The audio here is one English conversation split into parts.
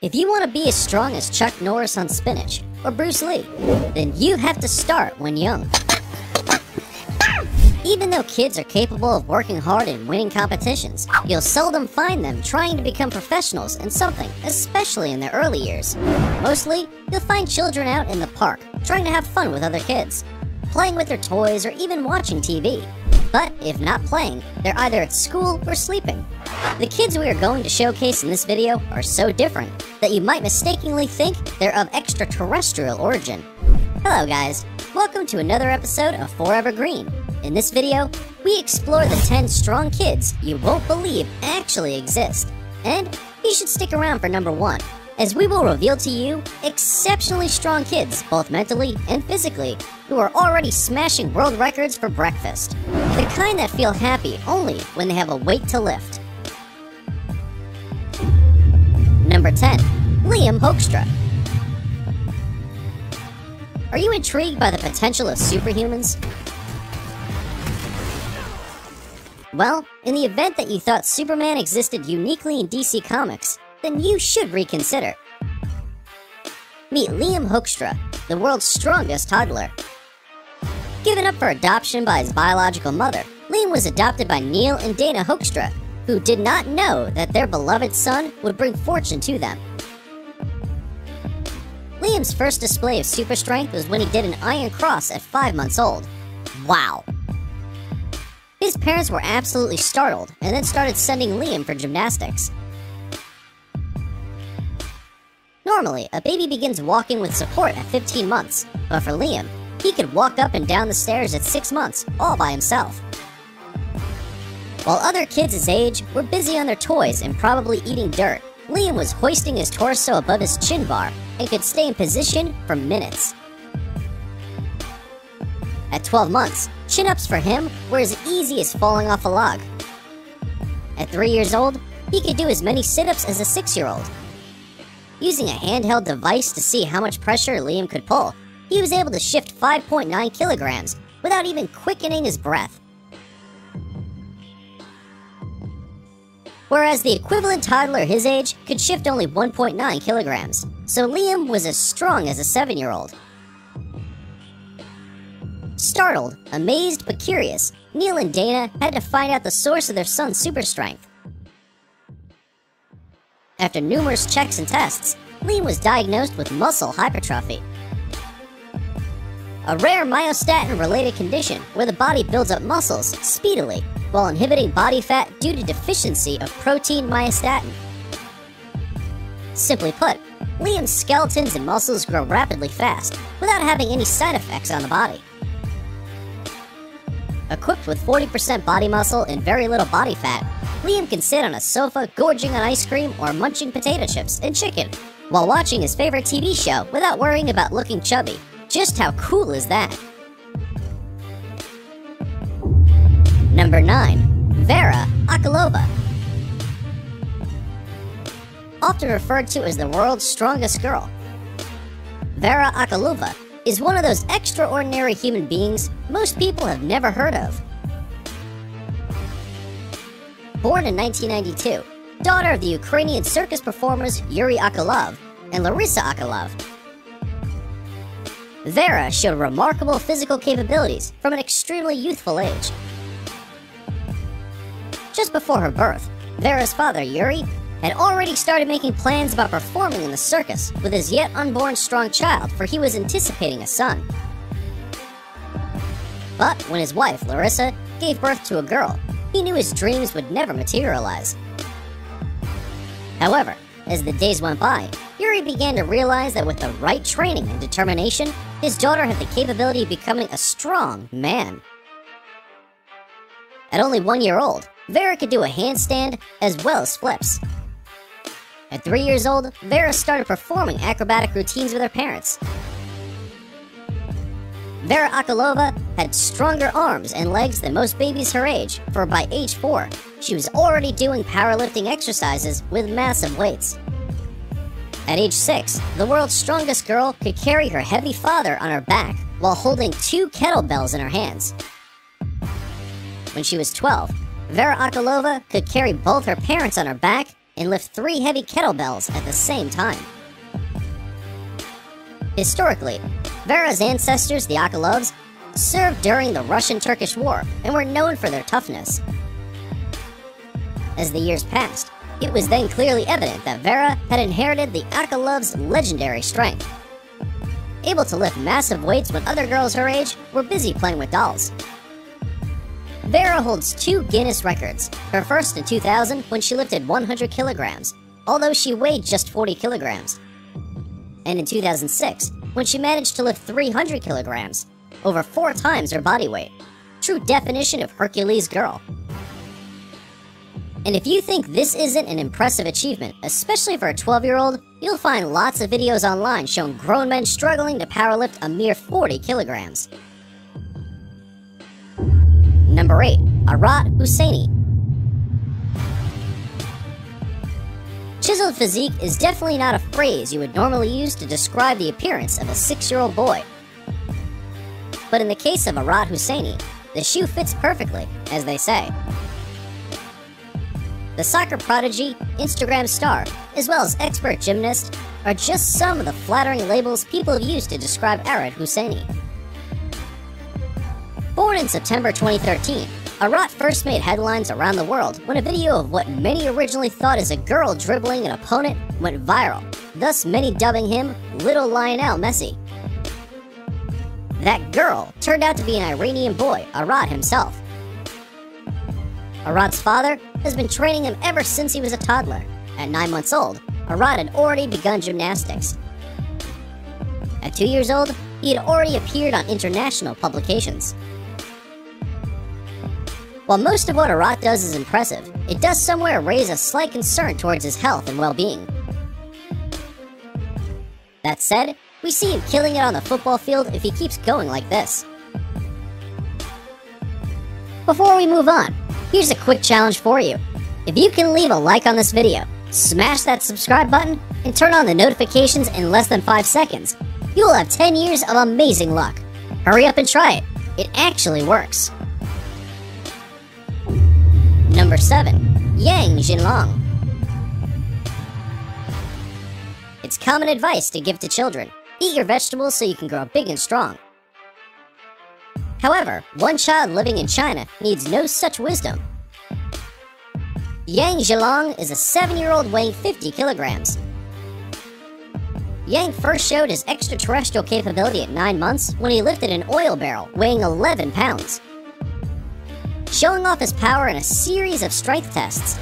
If you want to be as strong as Chuck Norris on spinach, or Bruce Lee, then you have to start when young. Even though kids are capable of working hard and winning competitions, you'll seldom find them trying to become professionals in something, especially in their early years. Mostly, you'll find children out in the park, trying to have fun with other kids, playing with their toys or even watching TV. But if not playing, they're either at school or sleeping. The kids we are going to showcase in this video are so different that you might mistakenly think they're of extraterrestrial origin. Hello guys, welcome to another episode of Forever Green. In this video, we explore the 10 strong kids you won't believe actually exist. And you should stick around for number 1, as we will reveal to you exceptionally strong kids, both mentally and physically, who are already smashing world records for breakfast. The kind that feel happy only when they have a weight to lift. Number 10. Liam Hoekstra. Are you intrigued by the potential of superhumans? Well, in the event that you thought Superman existed uniquely in DC Comics, then you should reconsider. Meet Liam Hoekstra, the world's strongest toddler. Given up for adoption by his biological mother, Liam was adopted by Neil and Dana Hoekstra, who did not know that their beloved son would bring fortune to them. Liam's first display of super strength was when he did an Iron Cross at 5 months old. Wow! His parents were absolutely startled and then started sending Liam for gymnastics. Normally, a baby begins walking with support at 15 months, but for Liam, he could walk up and down the stairs at 6 months, all by himself. While other kids his age were busy on their toys and probably eating dirt, Liam was hoisting his torso above his chin bar and could stay in position for minutes. At 12 months, chin-ups for him were as easy as falling off a log. At 3 years old, he could do as many sit-ups as a 6-year-old. Using a handheld device to see how much pressure Liam could pull, he was able to shift 5.9 kilograms without even quickening his breath. Whereas the equivalent toddler his age could shift only 1.9 kilograms, so Liam was as strong as a 7-year-old. Startled, amazed, but curious, Neil and Dana had to find out the source of their son's super strength. After numerous checks and tests, Liam was diagnosed with muscle hypertrophy, a rare myostatin-related condition where the body builds up muscles speedily while inhibiting body fat due to deficiency of protein myostatin. Simply put, Liam's skeletons and muscles grow rapidly fast without having any side effects on the body. Equipped with 40% body muscle and very little body fat, Liam can sit on a sofa gorging on ice cream or munching potato chips and chicken while watching his favorite TV show without worrying about looking chubby. Just how cool is that? Number 9. Vera Akalova. Often referred to as the world's strongest girl, Vera Akalova is one of those extraordinary human beings most people have never heard of. Born in 1992, daughter of the Ukrainian circus performers Yuri Akalov and Larissa Akalov, Vera showed remarkable physical capabilities from an extremely youthful age. Just before her birth, Vera's father, Yuri, had already started making plans about performing in the circus with his yet unborn strong child, for he was anticipating a son. But when his wife, Larissa, gave birth to a girl, he knew his dreams would never materialize. However, as the days went by, Yuri began to realize that with the right training and determination, his daughter had the capability of becoming a strong man. At only 1 year old, Vera could do a handstand as well as flips. At 3 years old, Vera started performing acrobatic routines with her parents. Vera Akalova had stronger arms and legs than most babies her age, for by age 4, she was already doing powerlifting exercises with massive weights. At age 6, the world's strongest girl could carry her heavy father on her back while holding 2 kettlebells in her hands. When she was 12, Vera Akalova could carry both her parents on her back and lift 3 heavy kettlebells at the same time. Historically, Vera's ancestors, the Akalovs, served during the Russian-Turkish War and were known for their toughness. As the years passed, it was then clearly evident that Vera had inherited the Akalovs' legendary strength. Able to lift massive weights when other girls her age were busy playing with dolls. Vera holds 2 Guinness records, her first in 2000 when she lifted 100 kilograms, although she weighed just 40 kilograms. And in 2006, when she managed to lift 300 kilograms, over 4 times her body weight. True definition of Hercules girl. And if you think this isn't an impressive achievement, especially for a 12-year-old, you'll find lots of videos online showing grown men struggling to powerlift a mere 40 kilograms. Number 8. Arat Husseini. Chiseled physique is definitely not a phrase you would normally use to describe the appearance of a 6-year-old boy. But in the case of Arat Husseini, the shoe fits perfectly, as they say. The soccer prodigy, Instagram star, as well as expert gymnast, are just some of the flattering labels people have used to describe Arat Husseini. Born in September 2013, Arat first made headlines around the world when a video of what many originally thought as a girl dribbling an opponent went viral, thus many dubbing him Little Lionel Messi. That girl turned out to be an Iranian boy, Arat himself. Arat's father has been training him ever since he was a toddler. At 9 months old, Arat had already begun gymnastics. At 2 years old, he had already appeared on international publications. While most of what Arat does is impressive, it does somewhere raise a slight concern towards his health and well-being. That said, we see him killing it on the football field if he keeps going like this. Before we move on, here's a quick challenge for you. If you can leave a like on this video, smash that subscribe button, and turn on the notifications in less than 5 seconds, you will have 10 years of amazing luck. Hurry up and try it. It actually works. Number 7. Yang Jinlong. It's common advice to give to children. Eat your vegetables so you can grow big and strong. However, one child living in China needs no such wisdom. Yang Jinlong is a 7-year-old weighing 50 kilograms. Yang first showed his extraterrestrial capability at 9 months when he lifted an oil barrel weighing 11 pounds. Showing off his power in a series of strength tests,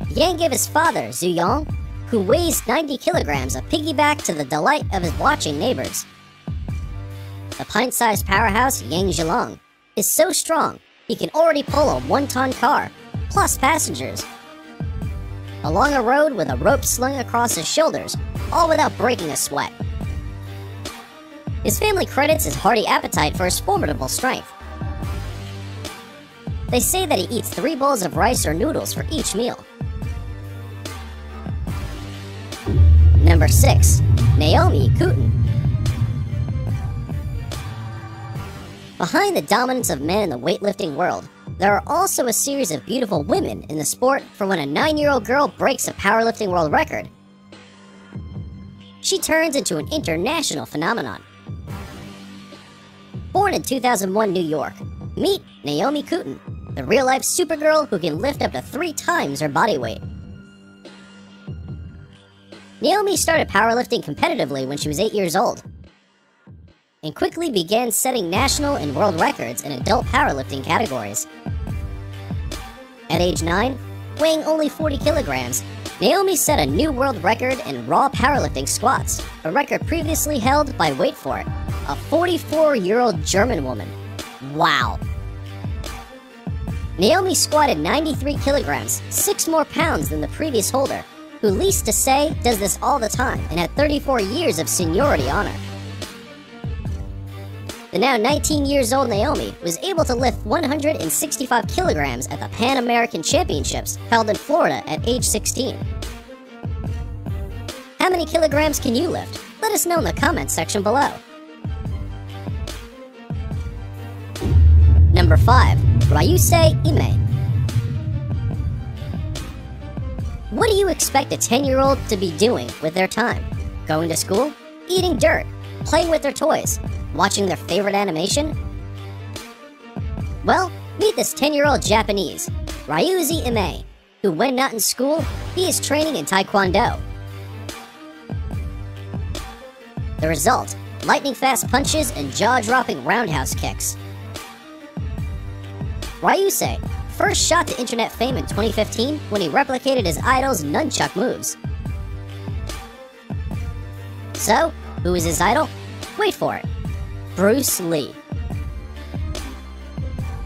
Yang gave his father, Zhu Yong, who weighs 90 kilograms, a piggyback to the delight of his watching neighbors. The pint-sized powerhouse, Yang Jinlong, is so strong he can already pull a 1-ton car, plus passengers, along a road with a rope slung across his shoulders, all without breaking a sweat. His family credits his hearty appetite for his formidable strength. They say that he eats 3 bowls of rice or noodles for each meal. Number 6. Naomi Kuten. Behind the dominance of men in the weightlifting world, there are also a series of beautiful women in the sport for when a 9-year-old girl breaks a powerlifting world record. She turns into an international phenomenon. Born in 2001 New York, meet Naomi Kuten, the real-life supergirl who can lift up to 3 times her body weight. Naomi started powerlifting competitively when she was 8 years old, and quickly began setting national and world records in adult powerlifting categories. At age 9, weighing only 40 kilograms, Naomi set a new world record in raw powerlifting squats, a record previously held by, wait for it, a 44-year-old German woman. Wow! Naomi squatted 93 kilograms, 6 more pounds than the previous holder, who, least to say, does this all the time and had 34 years of seniority on her. The now 19 years old Naomi was able to lift 165 kilograms at the Pan American Championships held in Florida at age 16. How many kilograms can you lift? Let us know in the comments section below. Number 5. Ryusei Ime. What do you expect a 10-year-old to be doing with their time? Going to school? Eating dirt? Playing with their toys? Watching their favorite animation? Well, meet this 10-year-old Japanese, Ryuzi Ime, who when not in school, he is training in Taekwondo. The result, lightning-fast punches and jaw-dropping roundhouse kicks. Ryusei first shot to internet fame in 2015 when he replicated his idol's nunchuck moves. So, who is his idol? Wait for it. Bruce Lee.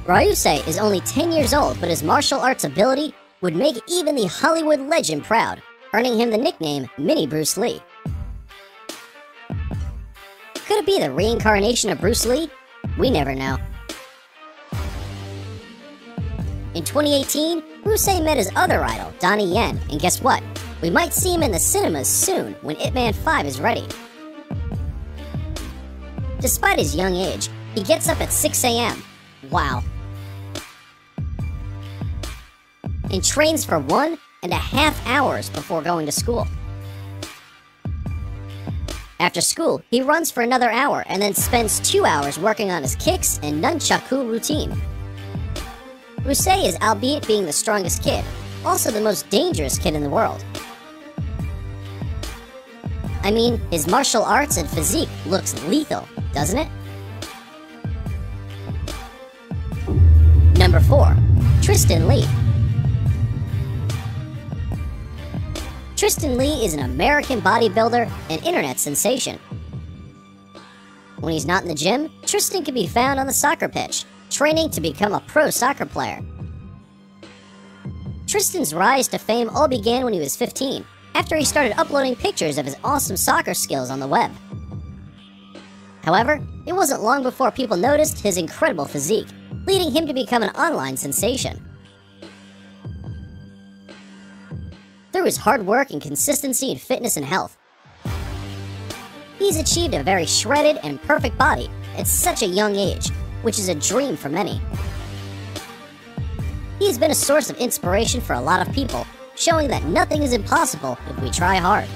Ryusei is only 10 years old, but his martial arts ability would make even the Hollywood legend proud, earning him the nickname Mini Bruce Lee. Could it be the reincarnation of Bruce Lee? We never know. In 2018, Ryusei met his other idol, Donnie Yen, and guess what? We might see him in the cinemas soon when Ip Man 5 is ready. Despite his young age, he gets up at 6 a.m. Wow. And trains for 1.5 hours before going to school. After school, he runs for another hour and then spends 2 hours working on his kicks and nunchaku routine. Ryusei is, albeit being the strongest kid, also the most dangerous kid in the world. I mean, his martial arts and physique looks lethal, doesn't it? Number 4. Tristan Lee. Tristan Lee is an American bodybuilder and internet sensation. When he's not in the gym, Tristan can be found on the soccer pitch, training to become a pro soccer player. Tristan's rise to fame all began when he was 15, after he started uploading pictures of his awesome soccer skills on the web. However, it wasn't long before people noticed his incredible physique, leading him to become an online sensation. Through his hard work and consistency in fitness and health, he's achieved a very shredded and perfect body at such a young age, which is a dream for many. He has been a source of inspiration for a lot of people, showing that nothing is impossible if we try hard.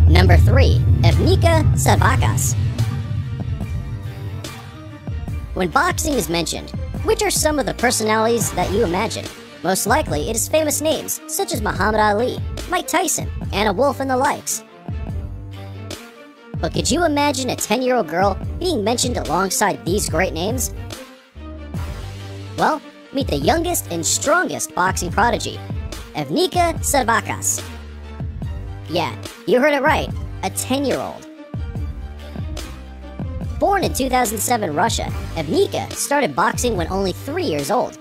Number 3. Evnika Savakas. When boxing is mentioned, which are some of the personalities that you imagine? Most likely it is famous names such as Muhammad Ali, Mike Tyson, Anna Wolf, and the likes. But could you imagine a 10-year-old girl being mentioned alongside these great names? Well, meet the youngest and strongest boxing prodigy, Evnika Savakas. Yeah, you heard it right, a 10-year-old. Born in 2007 Russia, Evnika started boxing when only 3 years old.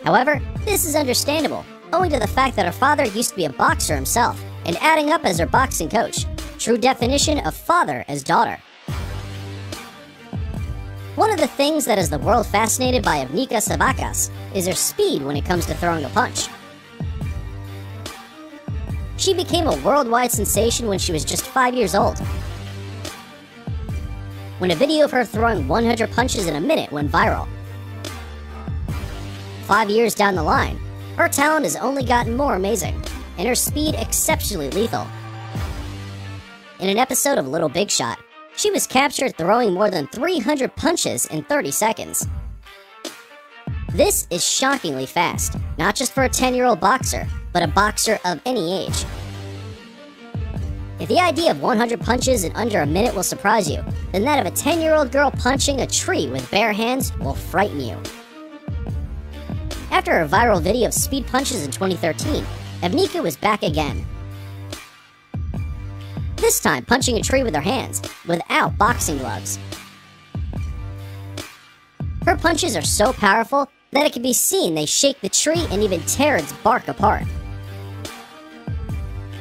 However, this is understandable, owing to the fact that her father used to be a boxer himself, and adding up as her boxing coach. True definition of father as daughter. One of the things that has the world fascinated by Evnika Savakas is her speed when it comes to throwing a punch. She became a worldwide sensation when she was just 5 years old, when a video of her throwing 100 punches in a minute went viral. 5 years down the line, her talent has only gotten more amazing, and her speed exceptionally lethal. In an episode of Little Big Shot, she was captured throwing more than 300 punches in 30 seconds. This is shockingly fast, not just for a 10-year-old boxer, but a boxer of any age. If the idea of 100 punches in under a minute will surprise you, then that of a 10-year-old girl punching a tree with bare hands will frighten you. After a viral video of speed punches in 2013, Evnika was back again. This time punching a tree with her hands, without boxing gloves. Her punches are so powerful that it can be seen they shake the tree and even tear its bark apart.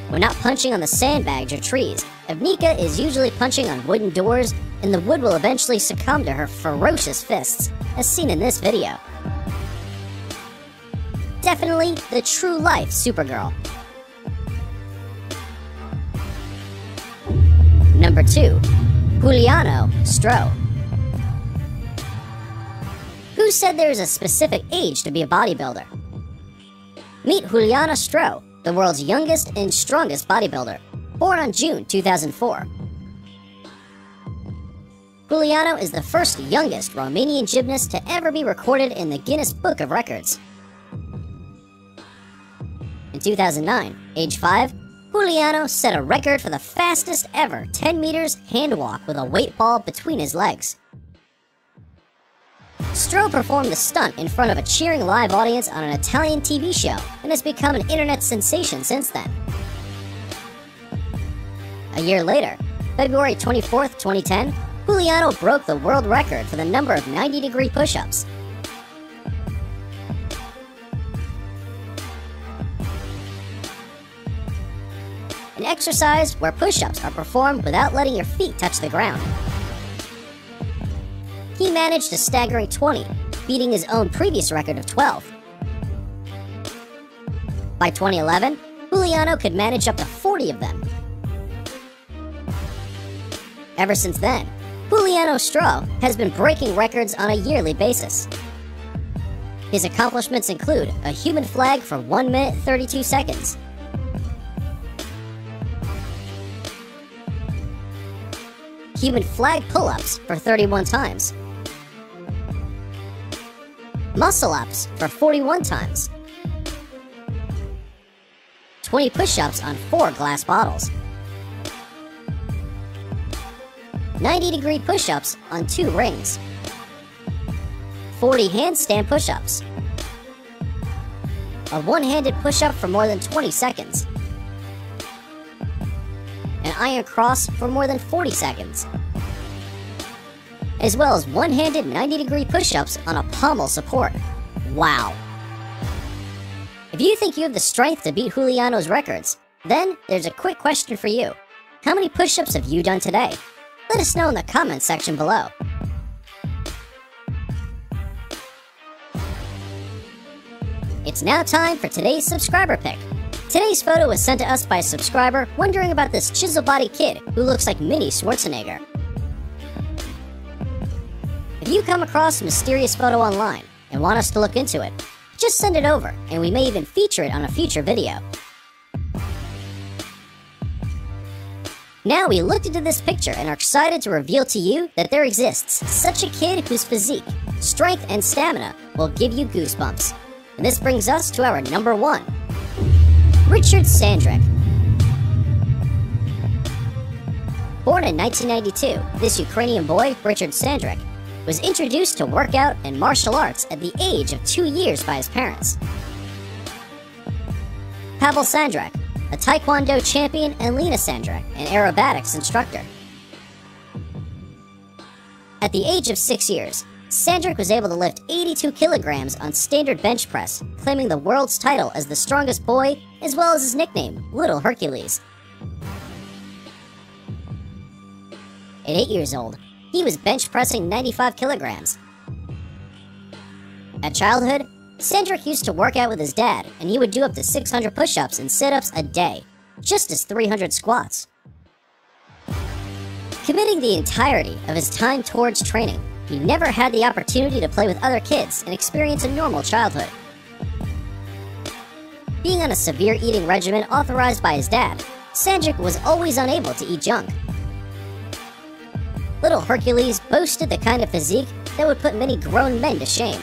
When not punching on the sandbags or trees, Evnika is usually punching on wooden doors, and the wood will eventually succumb to her ferocious fists, as seen in this video. Definitely the true-life Supergirl. Number 2. Juliano Stro. Who said there is a specific age to be a bodybuilder? Meet Juliano Stro, the world's youngest and strongest bodybuilder, born on June 2004. Juliano is the first youngest Romanian gymnast to ever be recorded in the Guinness Book of Records. In 2009, age 5, Juliano set a record for the fastest ever 10 meters hand walk with a weight ball between his legs. Stro performed the stunt in front of a cheering live audience on an Italian TV show and has become an internet sensation since then. A year later, February 24, 2010, Juliano broke the world record for the number of 90-degree push-ups. An exercise where push-ups are performed without letting your feet touch the ground. He managed a staggering 20, beating his own previous record of 12. By 2011, Juliano could manage up to 40 of them. Ever since then, Juliano Stro has been breaking records on a yearly basis. His accomplishments include a human flag for 1 minute 32 seconds, human flag pull-ups for 31 times, muscle-ups for 41 times, 20 push-ups on 4 glass bottles, 90-degree push-ups on 2 rings, 40 handstand push-ups, a one-handed push-up for more than 20 seconds, an iron cross for more than 40 seconds, as well as one-handed 90-degree push-ups on a pommel support. Wow! If you think you have the strength to beat Juliano's records, then there's a quick question for you. How many push-ups have you done today? Let us know in the comments section below. It's now time for today's subscriber pick. Today's photo was sent to us by a subscriber wondering about this chisel-bodied kid who looks like Mini Schwarzenegger. If you come across a mysterious photo online and want us to look into it, just send it over and we may even feature it on a future video. Now we looked into this picture and are excited to reveal to you that there exists such a kid whose physique, strength, and stamina will give you goosebumps. And this brings us to our number 1. Richard Sandrick. Born in 1992, this Ukrainian boy, Richard Sandrick, was introduced to workout and martial arts at the age of 2 years by his parents. Pavel Sandrick, a Taekwondo champion, and Lena Sandrick, an aerobatics instructor. At the age of 6 years, Sandrick was able to lift 82 kilograms on standard bench press, claiming the world's title as the strongest boy, as well as his nickname, Little Hercules. At 8 years old, he was bench pressing 95 kilograms. At childhood, Sandrick used to work out with his dad, and he would do up to 600 push-ups and sit-ups a day, just as 300 squats. Committing the entirety of his time towards training, he never had the opportunity to play with other kids and experience a normal childhood. Being on a severe eating regimen authorized by his dad, Sandrick was always unable to eat junk. Little Hercules boasted the kind of physique that would put many grown men to shame.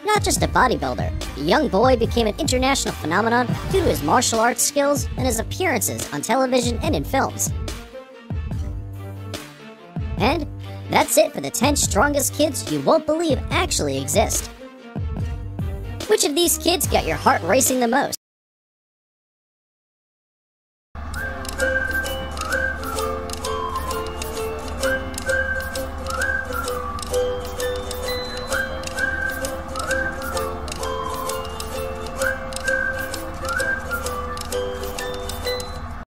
Not just a bodybuilder, the young boy became an international phenomenon due to his martial arts skills and his appearances on television and in films. And that's it for the 10 strongest kids you won't believe actually exist. Which of these kids got your heart racing the most?